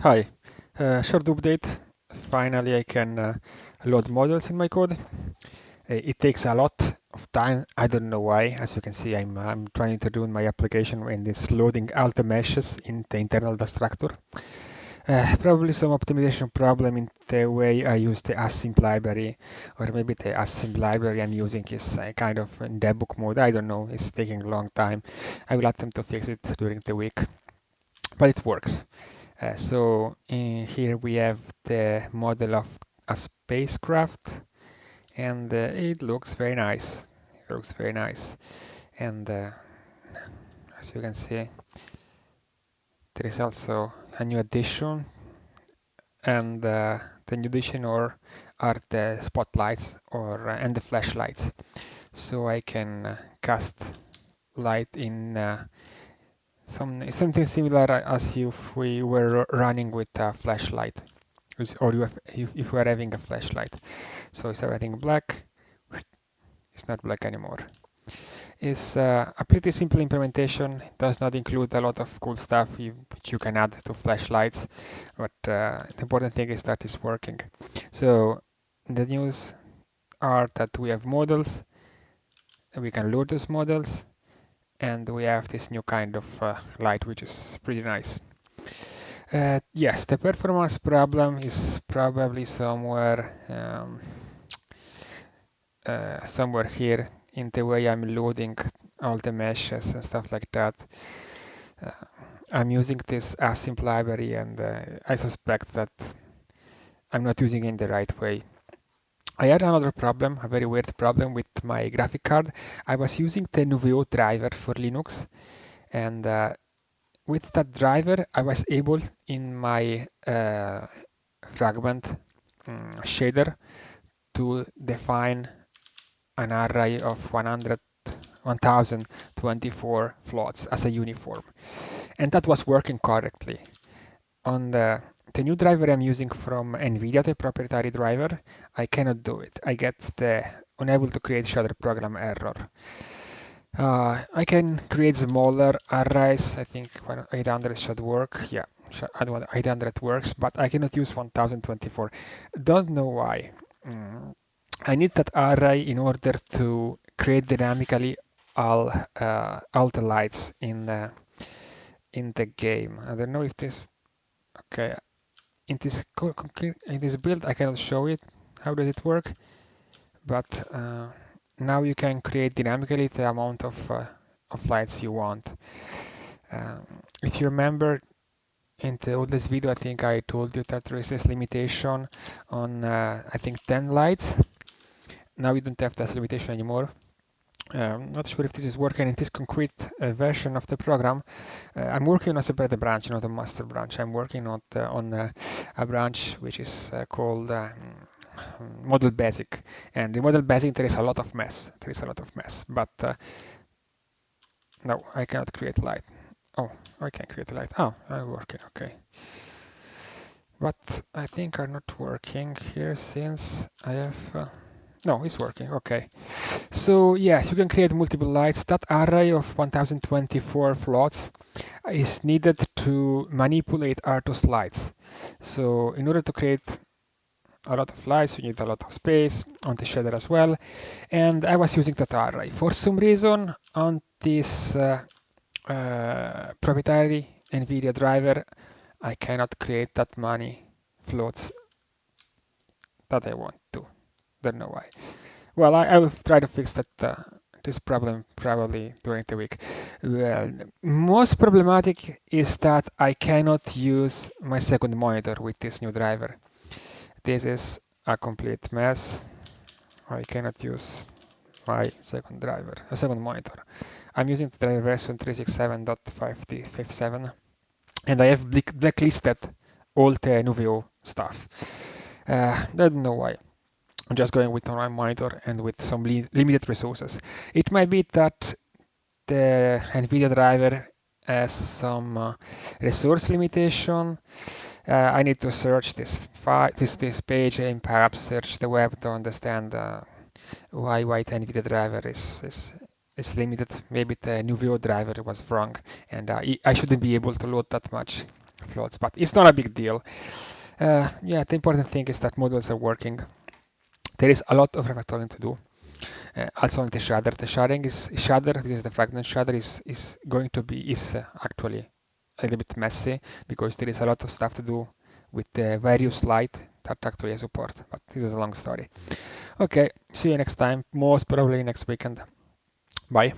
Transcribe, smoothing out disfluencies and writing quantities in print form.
Hi, short update. Finally, I can load models in my code. It takes a lot of time. I don't know why. As you can see, I'm trying to do my application and it's loading all the meshes in the internal destructor. Probably some optimization problem in the way I use the async library, or maybe the async library I'm using is kind of in debug mode. I don't know. It's taking a long time. I will attempt to fix it during the week, but it works. So in here we have the model of a spacecraft, and it looks very nice. It looks very nice, and as you can see, there is also a new addition, and the new addition are the spotlights or and the flashlights. So I can cast light in something similar as if we were running with a flashlight. Or if you are having a flashlight. So is everything black? It's not black anymore. It's a pretty simple implementation. It does not include a lot of cool stuff which you can add to flashlights, but the important thing is that it's working. So the news are that we have models, we can load those models, and we have this new kind of light, which is pretty nice. Yes, the performance problem is probably somewhere here in the way I'm loading all the meshes and stuff like that. Uh, I'm using this async library and I suspect that I'm not using it in the right way. I had another problem, a very weird problem with my graphic card. I was using the Nuveo driver for Linux, and with that driver I was able in my fragment shader to define an array of 1024 floats as a uniform. And that was working correctly. On the new driver I'm using from NVIDIA, the proprietary driver, I cannot do it. I get the unable to create shader program error. I can create smaller arrays. I think 800 should work. Yeah, 800 works, but I cannot use 1024. Don't know why. Mm, I need that array in order to create dynamically all the lights in the game. I don't know if this okay in this build I cannot show it. How does it work? But now you can create dynamically the amount of lights you want. Um, if you remember in the oldest video, I think I told you that there is this limitation on I think 10 lights. Now we don't have that limitation anymore. Not sure if this is working in this concrete version of the program. I'm working on a separate branch, not a master branch. I'm working on a branch which is called model basic. And in model basic there is a lot of mess. There is a lot of mess. But no, I cannot create light. Oh, I can create light. Oh, I'm working. Okay. But I think are not working here since I have. No, it's working. Okay. So yes, you can create multiple lights. That array of 1024 floats is needed to manipulate RTOS lights. So in order to create a lot of lights, you need a lot of space on the shader as well. And I was using that array. For some reason, on this proprietary NVIDIA driver, I cannot create that many floats that I want to. Don't know why. Well, I will try to fix that this problem probably during the week. Well, most problematic is that I cannot use my second monitor with this new driver. This is a complete mess. I cannot use my second driver, a second monitor. I'm using the driver version 367.57, and I have blacklisted all the Nuveo stuff. I don't know why. I'm just going with one monitor and with some limited resources. It might be that the NVIDIA driver has some resource limitation. I need to search this page and perhaps search the web to understand why the NVIDIA driver is limited. Maybe the Nuveo driver was wrong, and I shouldn't be able to load that much floats, but it's not a big deal. Yeah, the important thing is that modules are working. There is a lot of refactoring to do. Also on the shader. The shader, this is the fragment shader, is going to be actually a little bit messy because there is a lot of stuff to do with the various light that actually I support. But this is a long story. Okay, see you next time, most probably next weekend. Bye.